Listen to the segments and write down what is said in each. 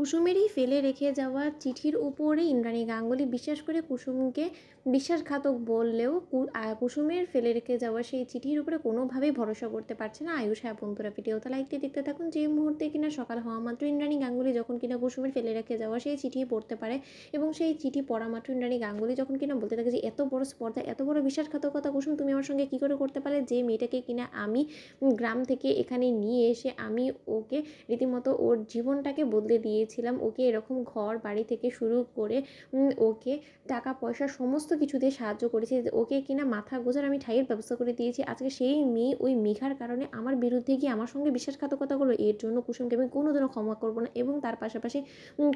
কুসুমেরই ফেলে রেখে যাওয়া চিঠির উপরে ইন্দ্রাণী গাঙ্গুলি বিশ্বাস করে কুসুমকে বিশ্বাসঘাতক বললেও কুসুমের ফেলে রেখে যাওয়া সেই চিঠির উপরে কোনোভাবেই ভরসা করতে পারছে না আয়ুষ। হ্যাঁ বন্ধুরা, ভিডিওটা লাইকটি দেখতে থাকুন। যে মুহূর্তে কিনা সকাল হওয়া মাত্র ইন্দ্রাণী গাঙ্গুলি যখন কিনা কুসুমের ফেলে রেখে যাওয়া সেই চিঠি পড়তে পারে এবং সেই চিঠি পড়া মাত্র ইন্দ্রাণী গাঙ্গুলি যখন কিনা বলতে থাকে যে এত বড় স্পর্ধা, এত বড় বিশ্বাসঘাতকতা কুসুম তুমি আমার সঙ্গে কী করে করতে পারলে, যে মেয়েটাকে কিনা আমি গ্রাম থেকে এখানে নিয়ে এসে আমি ওকে রীতিমতো ওর জীবনটাকে বদলে দিয়েছিলাম, ওকে এরকম ঘর বাড়ি থেকে শুরু করে ওকে টাকা পয়সা সমস্ত কিছু দিয়ে সাহায্য করেছি, ওকে কিনা মাথা গোজার আমি ঠাইয়ের ব্যবস্থা করে দিয়েছি। আজকে সেই মেয়ে ওই মেঘার কারণে আমার বিরুদ্ধে গিয়ে আমার সঙ্গে বিশ্বাসঘাতকতা করলো। এর জন্য কুসুমকে আমি কোনোদিনও ক্ষমা করবো না। এবং তার পাশাপাশি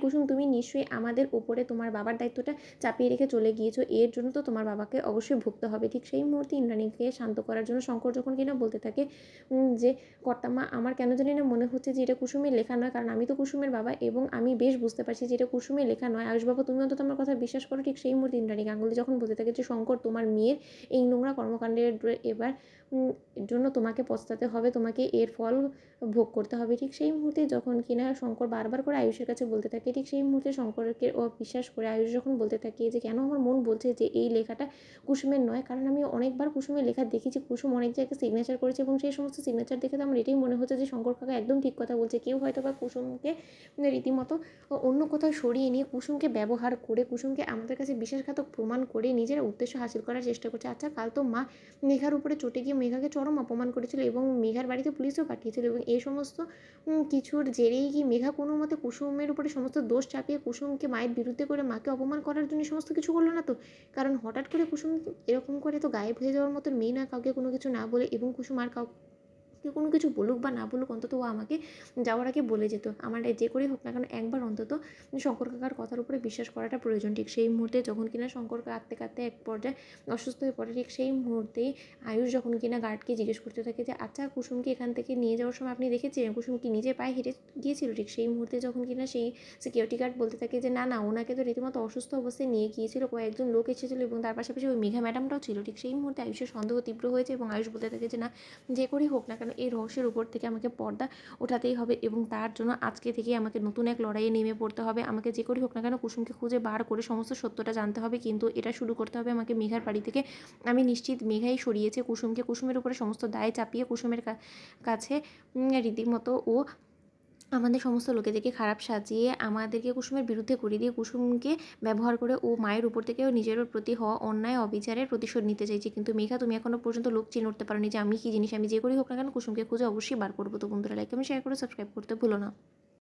কুসুম তুমি নিশ্চয়ই আমাদের উপরে তোমার বাবার দায়িত্বটা চাপিয়ে রেখে চলে গিয়েছো, এর জন্য তো তোমার বাবাকে অবশ্যই ভুগতে হবে। ঠিক সেই মুহূর্তে ইন্দ্রাণীকে শান্ত করার জন্য শঙ্কর যখন কিনা বলতে থাকে যে কর্তামা আমার কেন জানি না মনে হচ্ছে যে এটা কুসুমের লেখা নয়, কারণ আমি তো কুসুমের বাবা এবং আমি বেশ বুঝতে পারছি যে এটা কুসুমের লেখা নয়। আয়ুষ বাবা তুমি অন্তত আমার কথা বিশ্বাস করো। ঠিক সেই মুহূর্তে ইন্দ্রাণী গাঙ্গুলি যখন বলতে থাকে যে শঙ্কর তোমার মেয়ের এই নোংরা কর্মকাণ্ডের এবার জন্য তোমাকে পস্তাতে হবে, তোমাকে এর ফল ভোগ করতে হবে। ঠিক সেই মুহূর্তে যখন কিনা শঙ্কর বারবার করে আয়ুষের কাছে বলতে থাকে, ঠিক সেই মুহূর্তে শঙ্করকে ও বিশ্বাস করে আয়ুষ যখন বলতে থাকে যে কেন আমার মন বলছে যে এই লেখাটা কুসুমের নয়, কারণ আমি অনেকবার কুসুমের লেখা দেখেছি, কুসুম অনেক জায়গায় সিগনেচার করেছে এবং সেই সমস্ত সিগনেচার দেখে তো আমার এটাই মনে হচ্ছে যে শঙ্কর কাকা একদম ঠিক কথা বলছে। কেউ হয়তো বা কুসুমকে রীতিমতো অন্য কোথাও সরিয়ে নিয়ে কুসুমকে ব্যবহার করে কুসুমকে আমাদের কাছে বিশ্বাসঘাতক প্রমাণ করে নিজের উদ্দেশ্য হাসিল করার চেষ্টা করছে। আচ্ছা কাল তো মা মেঘার উপরে চটে গিয়ে মেঘাকে চরম অপমান করেছিল এবং মেঘার বাড়িতে পুলিশও পাঠিয়েছিল এবং এই সমস্ত কিছুর জেরেই কি মেঘা কোনো মতে কুসুমের উপরে সমস্ত দোষ চাপিয়ে কুসুমকে মায়ের বিরুদ্ধে করে মাকে অপমান করার জন্য সমস্ত কিছু করলো না তো? কারণ হঠাৎ করে কুসুম এরকম করে তো গায়েব হয়ে যাওয়ার মতো মেয়ে না, কাউকে কোনো কিছু না বলে। এবং কুসুম আর কাউকে কোনো কিছু বলুক বা না বলুক অন্তত ও আমাকে যাওয়ার আগে বলে যেত। আমার যে করেই হোক না কেন একবার অন্তত শঙ্কর কাকার কথার উপরে বিশ্বাস করাটা প্রয়োজন। ঠিক সেই মুহূর্তে যখন কিনা শঙ্কর কাঁদতে কাঁদতে এক পর্যায়ে অসুস্থ হয়ে পড়ে, ঠিক সেই মুহূর্তেই আয়ুষ যখন কিনা গার্ডকে জিজ্ঞেস করতে থাকে যে আচ্ছা কুসুমকে এখান থেকে নিয়ে যাওয়ার সময় আপনি দেখেছিলেন কুসুম কি নিজে পায়ে হেঁটে গিয়েছিল? ঠিক সেই মুহূর্তে যখন কিনা সেই সিকিউরিটি গার্ড বলতে থাকে যে না না, ওনাকে তো রীতিমতো অসুস্থ অবস্থায় নিয়ে গিয়েছিল, কয়েকজন লোক এসেছিলো এবং তার পাশাপাশি ওই মেঘা ম্যাডামটাও ছিল। ঠিক সেই মুহূর্তে আয়ুষের সন্দেহ তীব্র হয়েছে এবং আয়ুষ বলতে থাকে যে না, যে করেই হোক না কেন এই রহস্যের উপর থেকে আমাকে পর্দা ওঠাতেই হবে এবং তার জন্য আজকে থেকেই আমাকে নতুন এক লড়াইয়ে নেমে পড়তে হবে। আমাকে যে করেই হোক না কেন কুসুমকে খুঁজে বার করে সমস্ত সত্যটা জানতে হবে, কিন্তু এটা শুরু করতে হবে আমাকে মেঘার বাড়ি থেকে। আমি নিশ্চিত মেঘাই সরিয়েছে কুসুমকে, কুসুমের উপরে সমস্ত দায় চাপিয়ে কুসুমের কাছে রীতিমতো ও আমাদের সমস্ত লোকেদেরকে খারাপ সাজিয়ে আমাদেরকে কুসুমের বিরুদ্ধে করে দিয়ে কুসুমকে ব্যবহার করে ও মায়ের উপর থেকেও নিজের প্রতি হওয়া অন্যায় অবিচারের প্রতিশোধ নিতে চাইছে। কিন্তু মেঘা তুমি এখনো পর্যন্ত লোক চিনে উঠতে পারোনি যে আমি কী জিনিস। আমি যে করেই হোক না কেন কুসুমকে খুঁজে অবশ্যই বার করবো। তো বন্ধুরা লাইক কমেন্ট শেয়ার করে সাবস্ক্রাইব করতে ভুলো না।